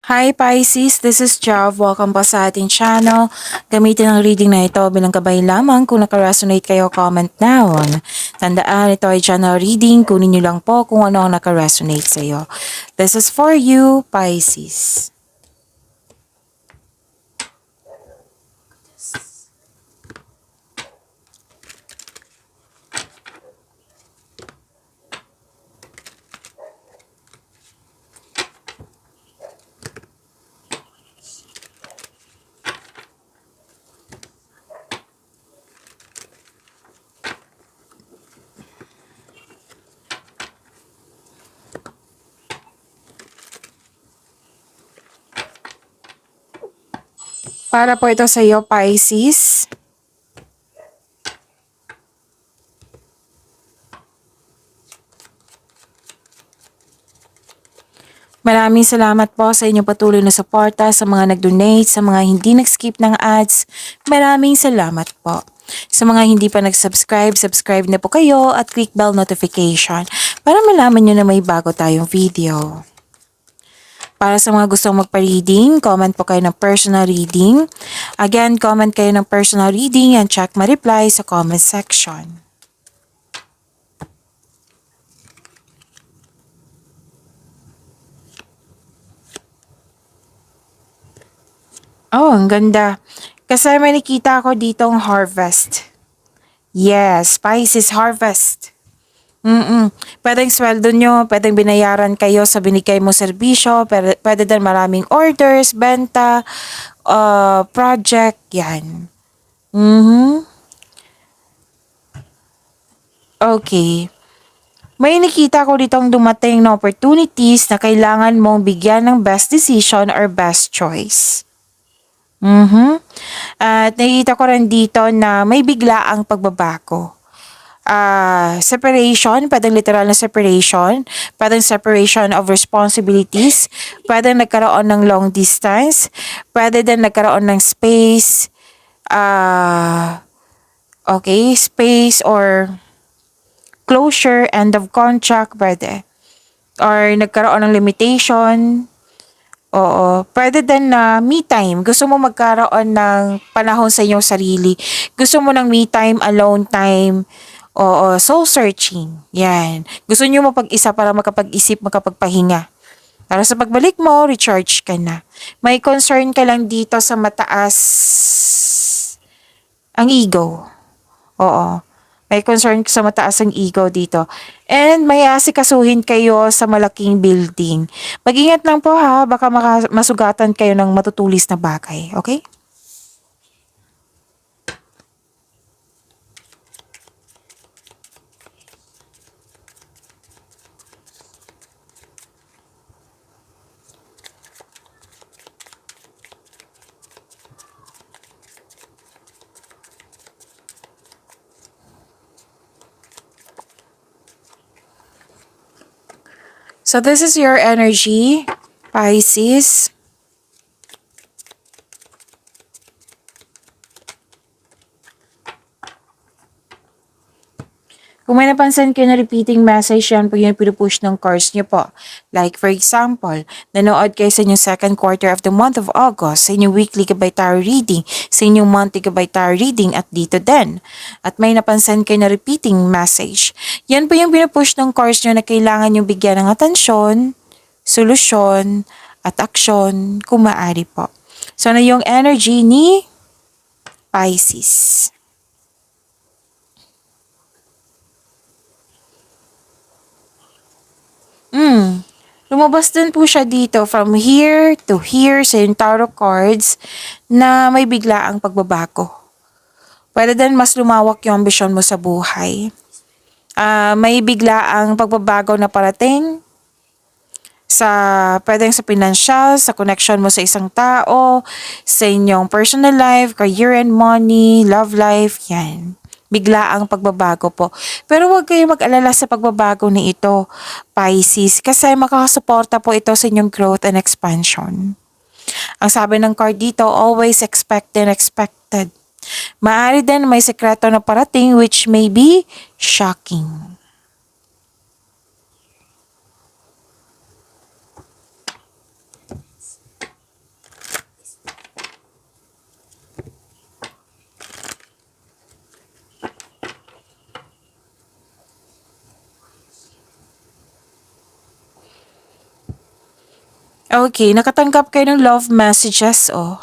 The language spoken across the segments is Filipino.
Hi Pisces, this is Jav. Welcome po sa ating channel. Gamitin ang reading na ito bilang gabay lamang. Kung nakaresonate kayo, comment down. Tandaan, ito ay channel reading. Kunin nyo lang po kung ano ang nakaresonate sa iyo. This is for you, Pisces. Para po ito sa iyo, Pisces. Maraming salamat po sa inyong patuloy na suporta, sa mga nag-donate, sa mga hindi nag-skip ng ads. Maraming salamat po. Sa mga hindi pa nag-subscribe, subscribe na po kayo at click bell notification para malaman nyo na may bago tayong video. Para sa mga gustong magpa-reading, comment po kayo ng personal reading. Again, comment kayo ng personal reading and check my reply sa comment section. Oh, ang ganda. Kasi may nakita ko ditong harvest. Yes, Pisces harvest. Pwedeng sweldo nyo, pwedeng binayaran kayo sa binigay mo serbisyo, pwede din maraming orders, benta, project, yan. Okay. May nakita ko ditong dumating na opportunities na kailangan mong bigyan ng best decision or best choice. At nakikita ko rin dito na may biglaang pagbabago. Separation, pwedeng literal na separation, pwedeng separation of responsibilities, pwedeng nagkaroon ng long distance, pwede din nagkaroon ng space, space or closure, end of contract, pwede. Or nagkaroon ng limitation, oo. Pwede din na me time. Gusto mo magkaroon ng panahon sa iyong sarili. Gusto mo ng me time, alone time, oo, soul searching. Yan. Gusto niyo mapag-isa para makapag-isip, makapagpahinga. Para sa pagbalik mo, recharge ka na. May concern ka lang dito sa mataas ang ego. Oo. May concern sa mataas ang ego dito. And may asikasuhin kayo sa malaking building. Mag-ingat lang po ha, baka masugatan kayo ng matutulis na bagay. Okay? So this is your energy, Pisces. Kung may napansin kayo na repeating message, yan po yung pinupush ng cards niyo po. Like for example, nanood kayo sa inyong second quarter of the month of August, sa inyong weekly gabay tarot reading, sa inyong monthly gabay tarot reading at dito din. At may napansin kayo na repeating message. Yan po yung pinupush ng cards niyo na kailangan yung bigyan ng atensyon, solusyon, at aksyon kung maaari po. So na yung energy ni Pisces. Lumabas din po siya dito from here to here sa yung tarot cards na may biglaang pagbabago. Pwede din mas lumawak yung ambisyon mo sa buhay. May biglaang pagbabago na parating pwedeng sa financial, sa connection mo sa isang tao, sa inyong personal life, career and money, love life, yan. Biglaang pagbabago po. Pero huwag kayo mag-alala sa pagbabago ni ito, Pisces, kasi makakasuporta po ito sa inyong growth and expansion. Ang sabi ng card dito, always expect and expected. Maaari din may sekreto na parating which may be shocking. Okay, nakatanggap kayo ng love messages, oh.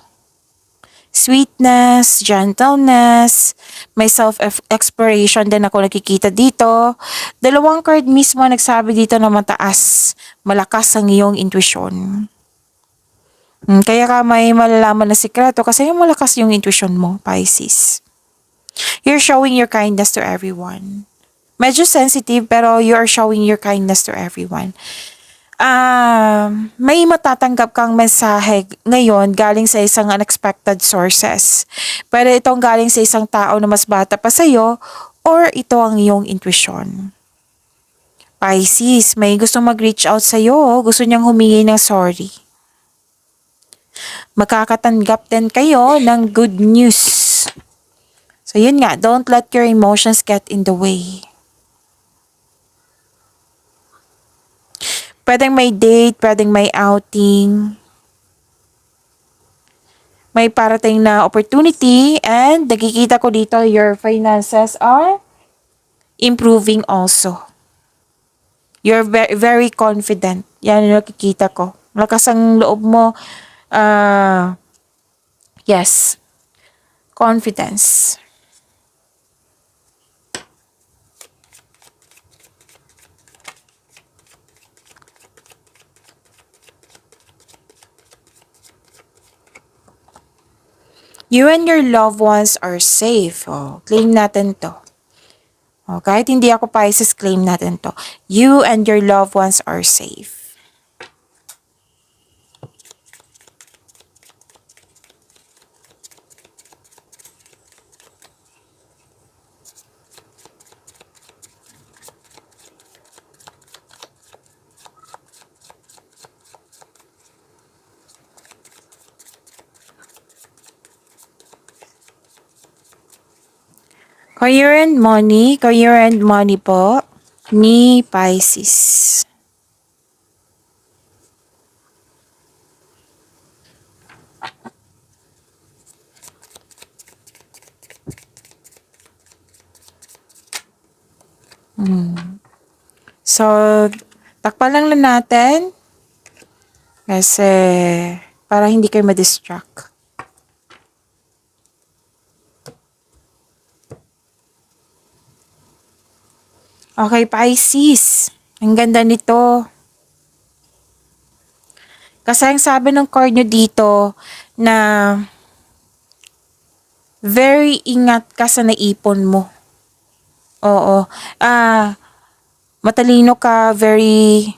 Sweetness, gentleness, may self-exploration din ako nakikita dito. Dalawang card mismo nagsabi dito na mataas, malakas ang iyong intuition. Kaya ka may malalaman na sikreto kasi yung malakas yung intuition mo, Pisces. You're showing your kindness to everyone. Medyo sensitive pero you are showing your kindness to everyone. May matatanggap kang mensahe ngayon galing sa isang unexpected sources. Pwede itong galing sa isang tao na mas bata pa sa'yo or ito ang iyong intuition. Pisces, may gusto mag-reach out sa'yo, gusto niyang humingi ng sorry. Makakatanggap din kayo ng good news. So yun nga, don't let your emotions get in the way. Pwedeng may date, pwedeng may outing. May parating na opportunity and nakikita ko dito your finances are improving also. You're very confident. Yan yung nakikita ko. Malakas ang loob mo. Yes. Confidence. You and your loved ones are safe. Oh, claim natin to. Oh, kahit hindi ako Pisces, claim natin to. You and your loved ones are safe. Career and money po ni Pisces. So, takpan lang natin kasi para hindi kayo ma-distract. Okay, Pisces. Ang ganda nito. Kasi ang sabi ng card nyo dito na very ingat ka sa naipon mo. Oo. Matalino ka, very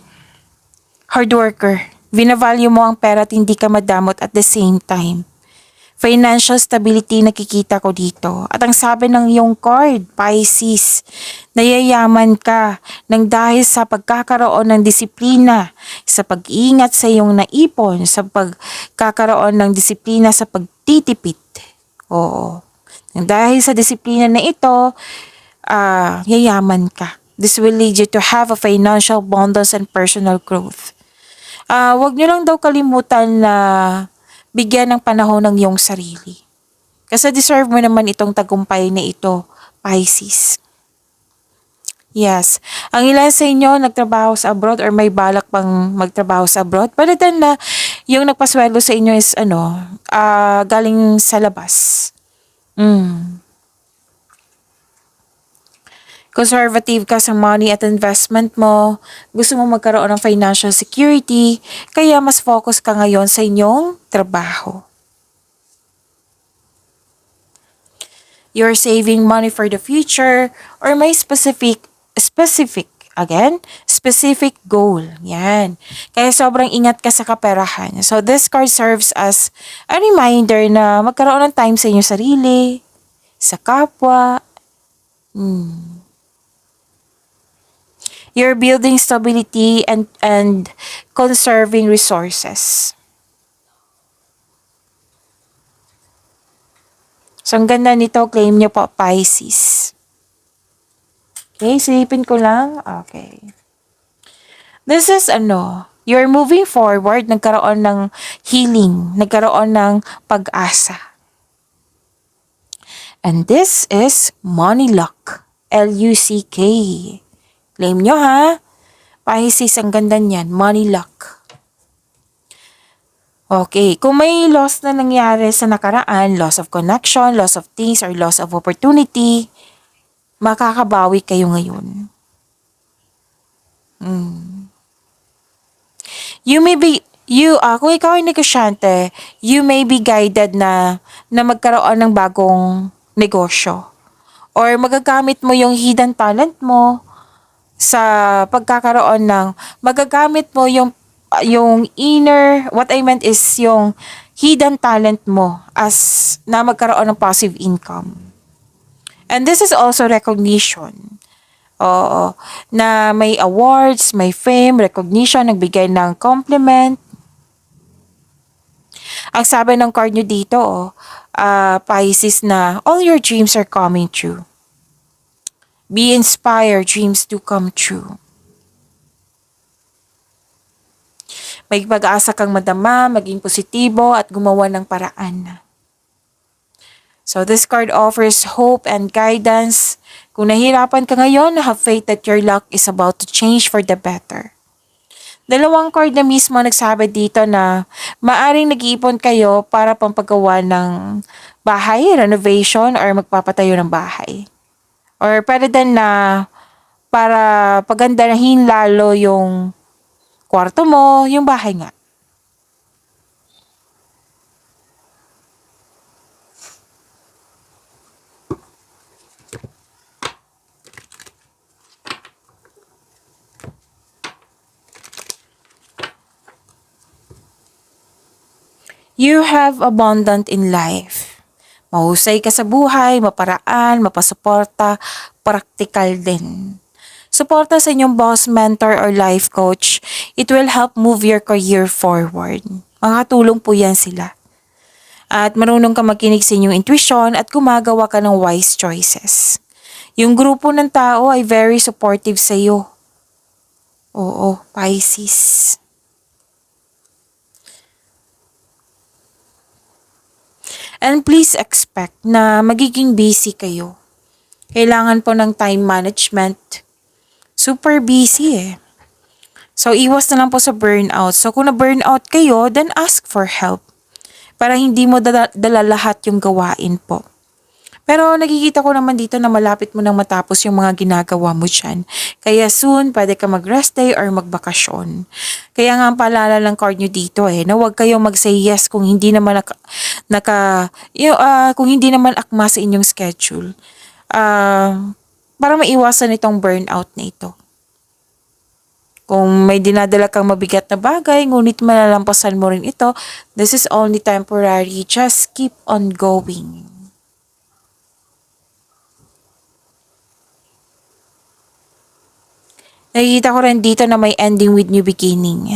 hard worker. Binavalue mo ang pera at hindi ka madamot at the same time. Financial stability nakikita ko dito. At ang sabi ng iyong card, Pisces, nayayaman ka ng dahil sa pagkakaroon ng disiplina, sa pag-iingat sa iyong naipon, sa pagkakaroon ng disiplina sa pagtitipid. Oo. Dahil sa disiplina na ito, yayaman ka. This will lead you to have a financial abundance and personal growth. Wag nyo lang daw kalimutan na bigyan ng panahon ng iyong sarili. Kasi deserve mo naman itong tagumpay na ito, Pisces. Yes. Ang ilan sa inyo nagtrabaho sa abroad or may balak pang magtrabaho sa abroad, pwede din na yung nagpasweldo sa inyo is galing sa labas. Conservative ka sa money at investment mo, gusto mo magkaroon ng financial security, kaya mas focus ka ngayon sa inyong trabaho. You're saving money for the future or may specific goal. Yan. Kaya sobrang ingat ka sa kaperahan. So this card serves as a reminder na magkaroon ng time sa inyong sarili, sa kapwa. You're building stability and conserving resources. So, ang ganda nito, claim nyo po, Pisces. Okay, silipin ko lang. Okay. This is you're moving forward, nagkaroon ng healing, nagkaroon ng pag-asa. And this is money luck. L-U-C-K. Claim nyo ha. Pisces, ang ganda niyan. Money luck. Okay, kung may loss na nangyari sa nakaraan, loss of connection, loss of things, or loss of opportunity, makakabawi kayo ngayon. Kung ikaw ay negosyante, you may be guided na magkaroon ng bagong negosyo. Or magagamit mo yung hidden talent mo sa magagamit mo yung inner, what I meant is yung hidden talent mo as na magkaroon ng passive income. And this is also recognition. Oo, na may awards, may fame, recognition, nagbigay ng compliment. Ang sabi ng card nyo dito, Pisces, na all your dreams are coming true. Be inspired, dreams do come true. May pag-asa kang madama, maging positibo at gumawa ng paraan. So this card offers hope and guidance. Kung nahirapan ka ngayon, have faith that your luck is about to change for the better. Dalawang card na mismo nagsabi dito na maaring nag-iipon kayo para pampagawa ng bahay, renovation, or magpapatayo ng bahay. Or pwede din na para pagandahin lalo yung kwarto mo, yung bahay nga. You have abundant in life. Mahusay ka sa buhay, maparaan, mapasuporta, praktikal din. Suporta sa inyong boss, mentor, or life coach. It will help move your career forward. Makatulong po yan sila. At marunong ka makinig sa inyong intuition at gumagawa ka ng wise choices. Yung grupo ng tao ay very supportive sa iyo. Oo, Pisces. And please expect na magiging busy kayo. Kailangan po ng time management. Super busy eh. So, iwas na lang po sa burnout. So, kung na-burnout kayo, then ask for help. Para hindi mo dala lahat yung gawain po. Pero nakikita ko naman dito na malapit mo nang matapos yung mga ginagawa mo dyan. Kaya soon, pwede ka mag-rest day or magbakasyon. Kaya nga ang paalala ng card nyo dito na huwag kayong mag-say yes kung hindi naman kung hindi naman akma sa inyong schedule. Para maiwasan itong burnout na ito. Kung may dinadala kang mabigat na bagay, ngunit malalampasan mo rin ito, this is only temporary. Just keep on going. Nakikita ko rin dito na may ending with new beginning.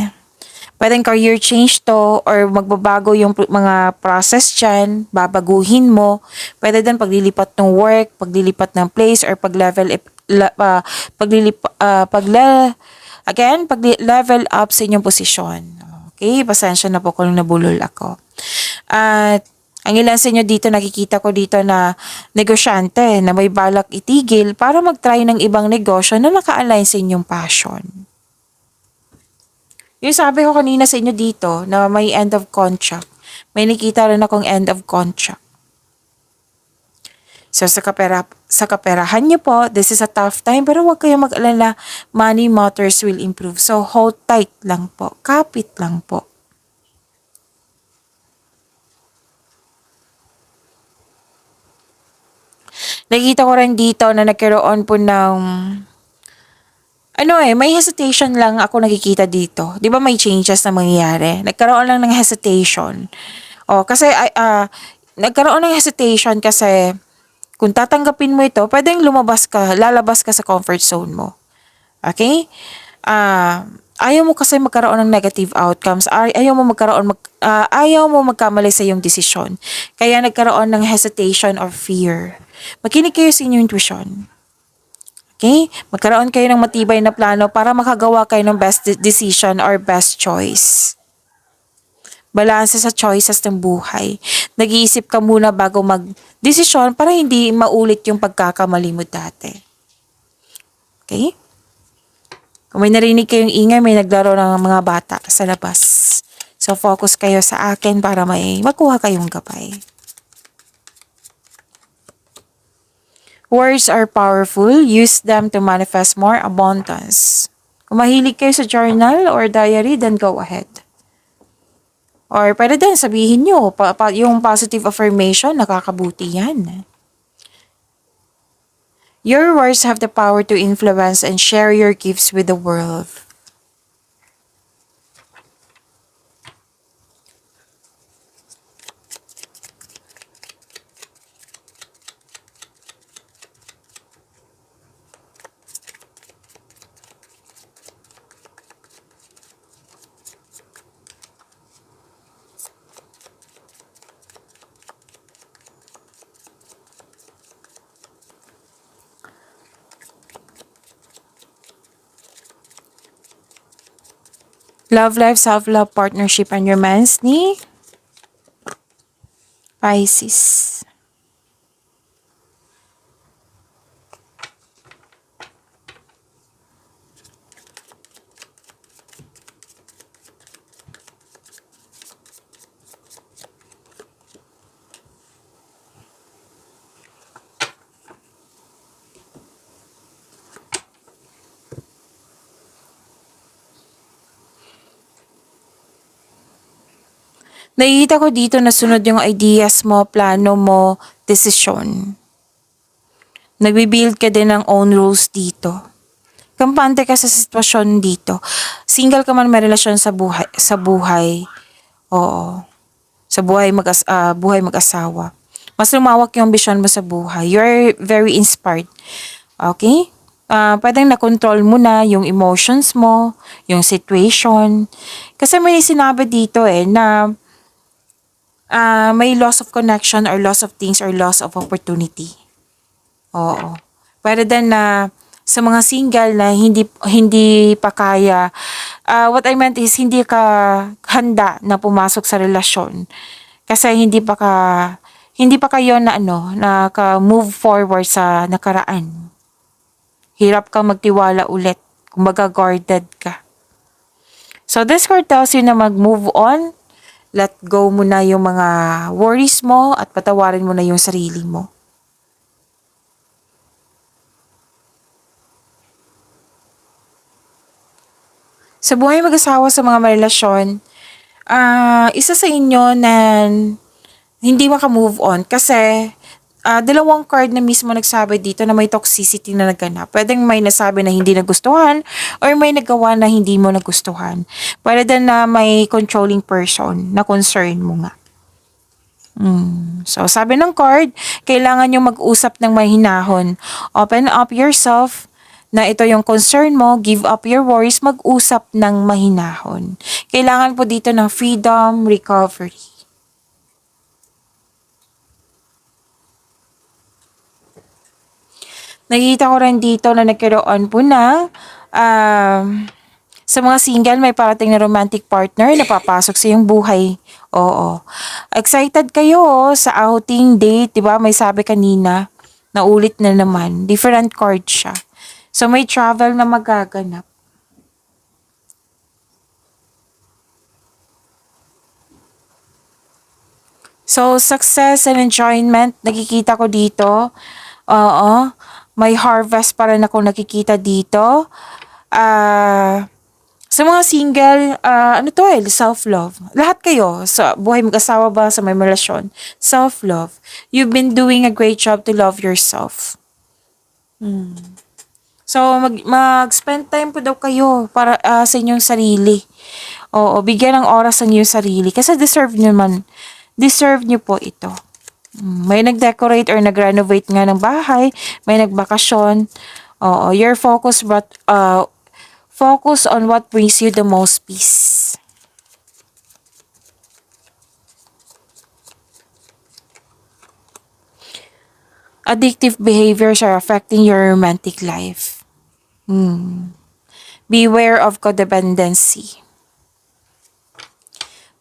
Pwedeng career change to or magbabago yung mga process dyan, babaguhin mo. Pwede din paglilipat ng work, paglilipat ng place, or pag-level up sa inyong posisyon. Okay, pasensya na po kung nabulol ako. At ang ilan sa inyo dito, nakikita ko dito na negosyante na may balak itigil para mag-try ng ibang negosyo na naka-align sa inyong passion. Yung sabi ko kanina sa inyo dito na may end of contract. May nakita rin akong end of contract. So sa kaperahan niyo po, this is a tough time pero huwag kayong mag-alala. Money matters will improve. So hold tight lang po. Kapit lang po. Nakita ko rin dito na nagkaroon po ng may hesitation lang ako nakikita dito. 'Di ba may changes na mangyayari? Nagkaroon lang ng hesitation. Kasi nagkaroon ng hesitation kasi kung tatanggapin mo ito, pwedeng lalabas ka sa comfort zone mo. Okay? Ayaw mo kasi magkaroon ng negative outcomes. Ayaw mo magkamali sa iyong desisyon. Kaya nagkaroon ng hesitation or fear. Makinig kayo sa inyong intuition. Okay? Magkaroon kayo ng matibay na plano para makagawa kayo ng best decision or best choice. Balanse sa choices ng buhay. Nag-iisip ka muna bago mag-desisyon para hindi maulit yung pagkakamali mo dati. Okay? Kung may narinig kayong ingay, may naglaro ng mga bata sa labas. So, focus kayo sa akin para may makuha kayong gabay. Words are powerful. Use them to manifest more abundance. Kung mahilig kayo sa journal or diary, then go ahead. Or pwede din sabihin nyo, yung positive affirmation, nakakabuti yan. Your words have the power to influence and share your gifts with the world. Love life, self-love, partnership, and romance ni Pisces. Nakikita ko dito na sunod yung ideas mo, plano mo, desisyon. Nagbibuild ka din ng own rules dito. Kampante ka sa sitwasyon dito. Single ka man, may relasyon sa buhay. Oo. Sa buhay mag-asawa. Mas lumawak yung vision mo sa buhay. You're very inspired. Okay? Pwedeng na-control mo na yung emotions mo, yung situation. Kasi may sinabi dito na may loss of connection or loss of things or loss of opportunity. Oo. Pwede din na sa mga single na hindi pa kaya, what I meant is hindi ka handa na pumasok sa relasyon kasi hindi pa kayo na move forward sa nakaraan. Hirap ka magtiwala ulit, kumbaga guarded ka. So this card tells you na mag-move on, let go mo na yung mga worries mo at patawarin mo na yung sarili mo. Sa buhay mag-asawa, sa mga relasyon, isa sa inyo na hindi maka-move on kasi dalawang card na mismo nagsabi dito na may toxicity na naganap. Pwedeng may nasabi na hindi nagustuhan or may nagawa na hindi mo nagustuhan. Pwede din na may controlling person na concern mo nga. So, sabi ng card, kailangan nyo mag-usap ng mahinahon. Open up yourself na ito yung concern mo, give up your worries, mag-usap ng mahinahon. Kailangan po dito ng freedom, recovery. Nakikita ko rin dito na nagkaroon po na sa mga single, may parating na romantic partner na papasok sa iyong buhay. Oo. Excited kayo sa outing date, 'di ba? May sabi kanina, naulit na naman. Different card siya. So may travel na magaganap. So success and enjoyment nakikita ko dito. Oo. May harvest pa rin ako nakikita dito. Sa mga single, self-love. Lahat kayo, sa buhay mag-asawa ba, sa may relasyon, self-love. You've been doing a great job to love yourself. So, mag-spend time po daw kayo para sa inyong sarili. Oo, bigyan ng oras ang inyong sarili. Kasi deserve nyo po ito. May nag-decorate or nag-renovate nga ng bahay, may nagbakasyon. Oo, your focus on what brings you the most peace. Addictive behaviors are affecting your romantic life. Beware of codependency.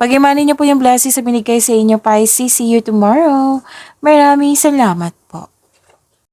Pag-imanin niyo po yung blessings sa binigay sa inyo, Pisces. See you tomorrow. Maraming salamat po.